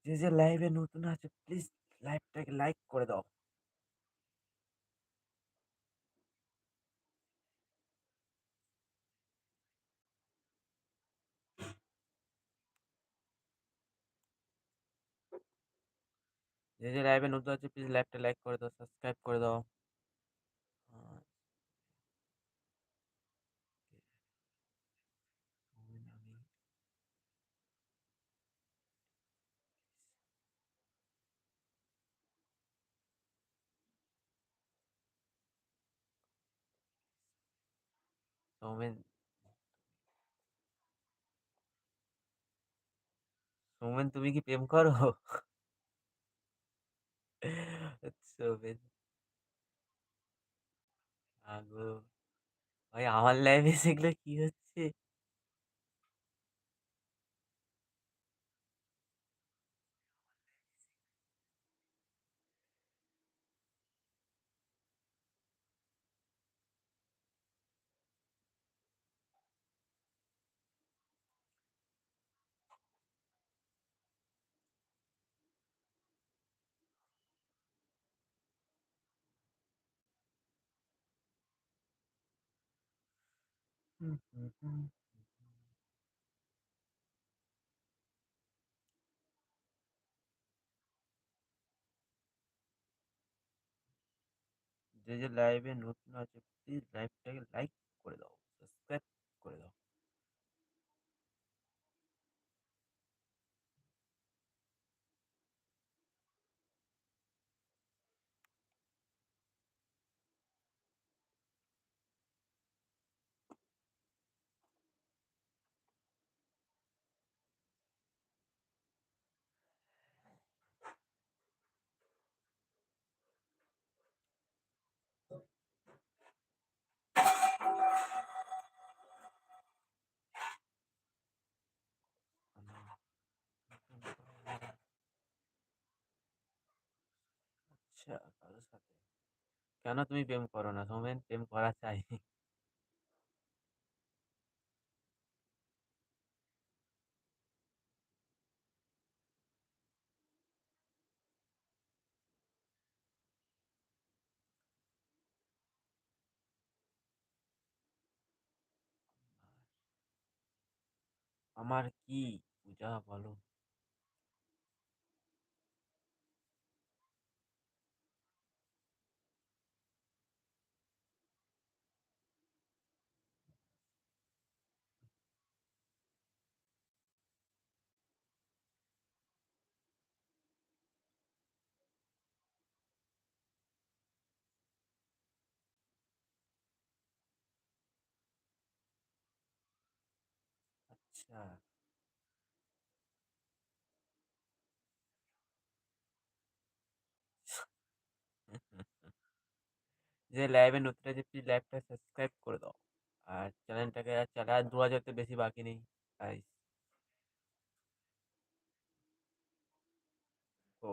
যে লাইভে নতুন আছে প্লিজ লাইভটাকে লাইক করে দাও। যে লাইভে নতুন আছে প্লিজ লাইভটা লাইক করে দাও, সাবস্ক্রাইব করে দাও। আহ, আমি সৌমেন, সৌমেন তুমি কি প্রেম করো? সৌমেন, আগো ভাই আমার লাইভে সেগুলো কি হচ্ছে? হুম, হুম, হুম। যে লাইভে নতুন আছে প্লিজ লাইভটাকে লাইক করে দাও, সাবস্ক্রাইব করে দাও। আচ্ছা, কারোর সাথে কেন তুমি প্রেম করো না সৌমেন? প্রেম করা চাই। আমার কি পূজা বলো? আচ্ছা, যে লাইভে নতুন আছে প্লিজ লাইভটা সাবস্ক্রাইব করে দাও। আর চ্যানেলটাকে আর চালা 2000 তো বেশি বাকি নেই। গাইস, তো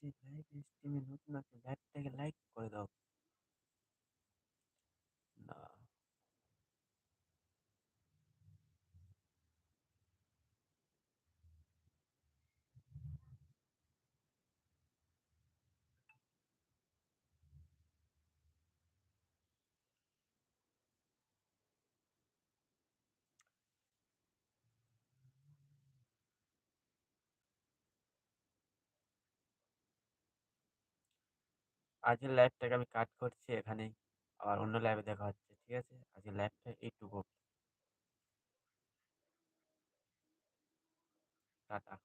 যে লাইভ স্ট্রিমে নতুন আছে লাইভটাকে লাইক করে দাও। না, আজকের লাইভটাকে আমি কাট করছি এখানেই। আবার অন্য লাইভে দেখা হচ্ছে, ঠিক আছে? আজকের লাইভটা এইটুকু। টাটা।